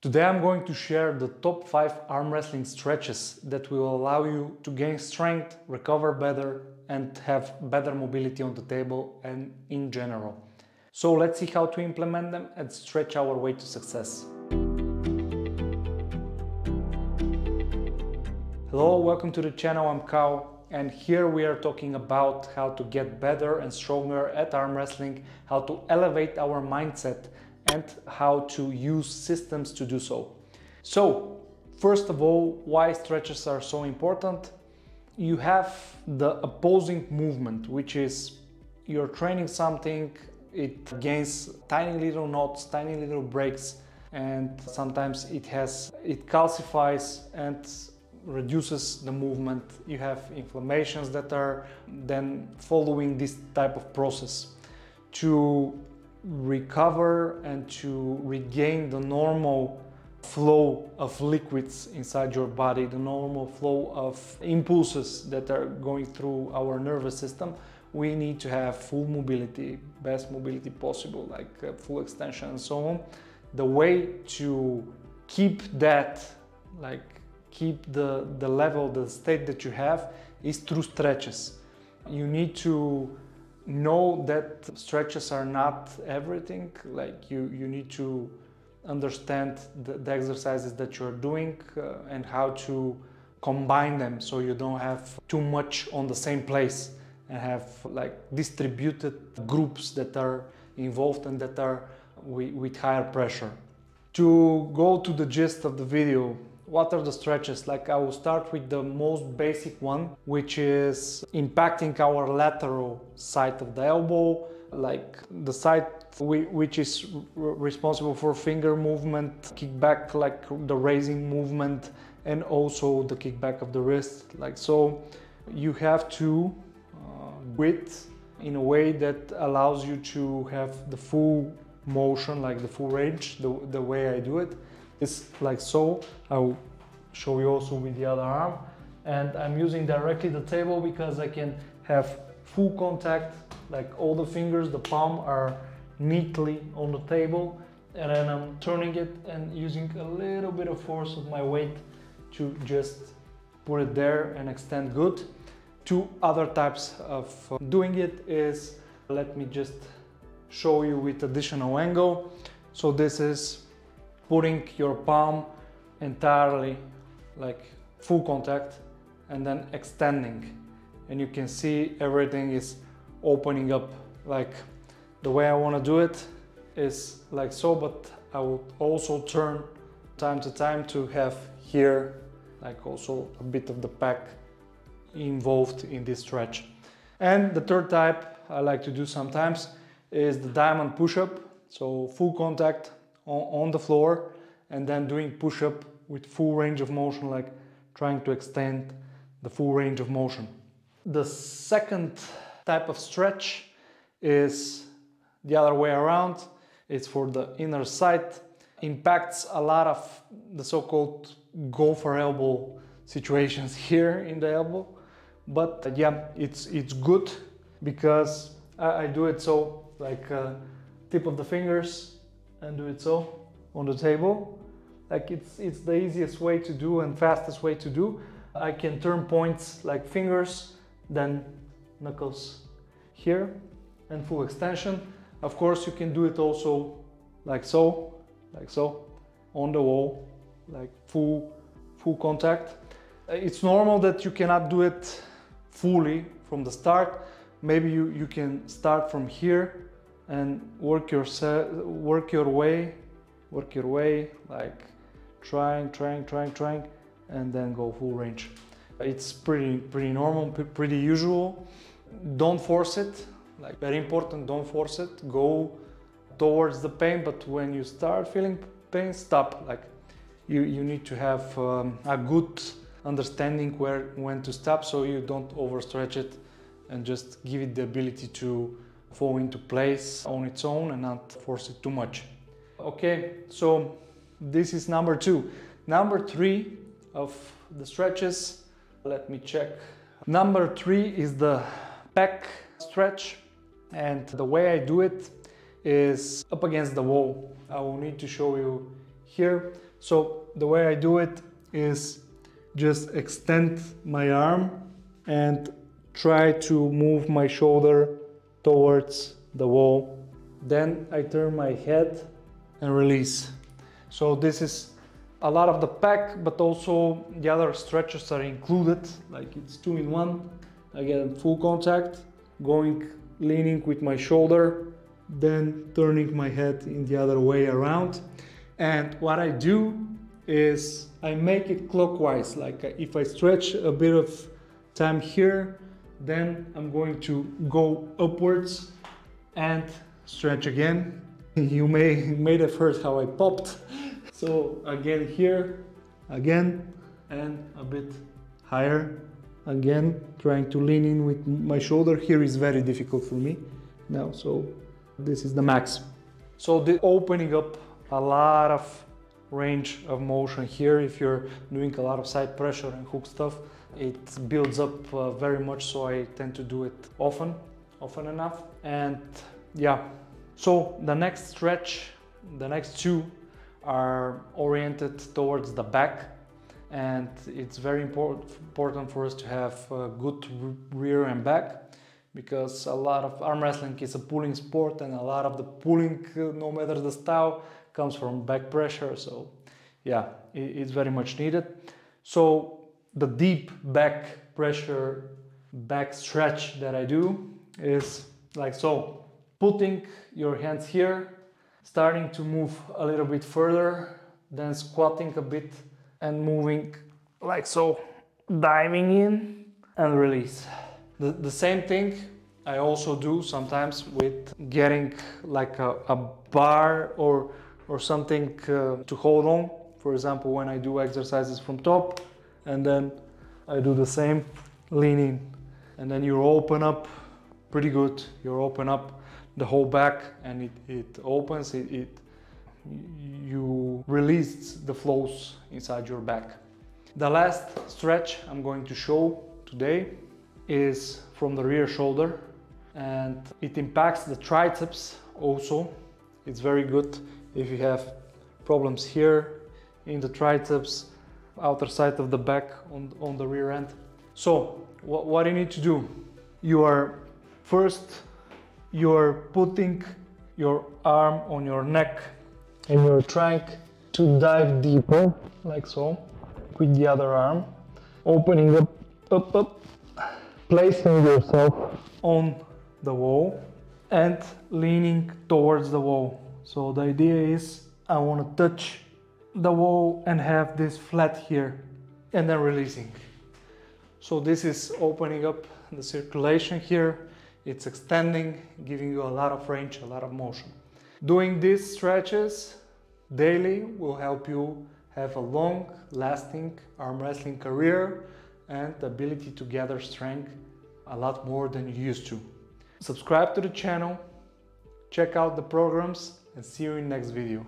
Today I'm going to share the top 5 arm wrestling stretches that will allow you to gain strength, recover better and have better mobility on the table and in general. So let's see how to implement them and stretch our way to success. Hello, welcome to the channel, I'm Kao, and here we are talking about how to get better and stronger at arm wrestling, how to elevate our mindset and how to use systems to do so. So, first of all, why stretches are so important? You have the opposing movement, which is you're training something, it gains tiny little knots, tiny little breaks, and sometimes it calcifies and reduces the movement. You have inflammations that are then following this type of process. To recover and to regain the normal flow of liquids inside your body, the normal flow of impulses that are going through our nervous system, we need to have full mobility, best mobility possible, like full extension and so on. The way to keep that, keep the level, the state that you have, is through stretches. You need to know that stretches are not everything. Like you need to understand the exercises that you're doing and how to combine them so you don't have too much on the same place and have like distributed groups that are involved and that are with higher pressure. To go to the gist of the video, what are the stretches? Like, I will start with the most basic one, which is impacting our lateral side of the elbow, like the side which is responsible for finger movement, kickback, like the raising movement, and also the kickback of the wrist, like so. You have to do it in a way that allows you to have the full motion, like the full range. The way I do it is like so. I'll show you also with the other arm, and I'm using directly the table because I can have full contact, like all the fingers, the palm are neatly on the table, and then I'm turning it and using a little bit of force of my weight to just put it there and extend good. Two other types of doing it is, let me just show you with additional angle. So this is putting your palm entirely, like full contact, and then extending, and you can see everything is opening up. Like the way I want to do it is like so, but I will also turn time to time to have here like also a bit of the pack involved in this stretch. And the third type I like to do sometimes is the diamond push-up. So full contact on the floor and then doing push-up with full range of motion, like trying to extend the full range of motion. The second type of stretch is the other way around. It's for the inner side. Impacts a lot of the so-called golfer elbow situations here in the elbow. But yeah, it's good because I do it so, like tip of the fingers, and do it so on the table. Like it's the easiest way to do and fastest way to do. I can turn points like fingers, then knuckles here, and full extension. Of course, you can do it also like so, on the wall, like full contact. It's normal that you cannot do it fully from the start. Maybe you can start from here and work your way, like trying, and then go full range. It's pretty normal, pretty usual. Don't force it, like very important, don't force it. Go towards the pain, but when you start feeling pain, stop. Like you need to have a good understanding when to stop, so you don't overstretch it and just give it the ability to fall into place on its own and not force it too much. Okay, so this is number 2. Number 3 of the stretches, let me check. Number 3 is the pec stretch, and the way I do it is up against the wall. I will need to show you here, So the way I do it is just extend my arm and try to move my shoulder towards the wall. Then I turn my head and release. So this is a lot of the pack, but also the other stretches are included, like it's 2-in-1. I get full contact, leaning with my shoulder, then turning my head in the other way around. And what I do is I make it clockwise, like if I stretch a bit of time here, then I'm going to go upwards and stretch again. You may have heard how I popped. So again here, again, and a bit higher. Again, trying to lean in with my shoulder. Here is very difficult for me now, so this is the max. So the opening up a lot of range of motion here. If you're doing a lot of side pressure and hook stuff, it builds up very much, so I tend to do it often enough. And yeah, so the next stretch, the next two are oriented towards the back, and it's very important for us to have good rear and back, because a lot of arm wrestling is a pulling sport, and a lot of the pulling, no matter the style, comes from back pressure. So yeah, it's very much needed. So the deep back pressure, back stretch that I do is like so. Putting your hands here, starting to move a little bit further, then squatting a bit and moving like so, diving in and release. The same thing I also do sometimes with getting like a bar or something to hold on. For example, when I do exercises from top, and then I do the same, leaning, and then you open up pretty good. You open up the whole back, and it opens, you release the flows inside your back. The last stretch I'm going to show today is from the rear shoulder, and it impacts the triceps also. It's very good if you have problems here in the triceps, outer side of the back on the rear end. So what you need to do, you're putting your arm on your neck and you're trying to dive deeper like so with the other arm, opening up, placing yourself on the wall and leaning towards the wall. So the idea is I want to touch the wall and have this flat here, and then releasing. So this is opening up the circulation here. It's extending, giving you a lot of range, a lot of motion. Doing these stretches daily will help you have a long lasting arm wrestling career and the ability to gather strength a lot more than you used to. Subscribe to the channel, check out the programs, and see you in the next video.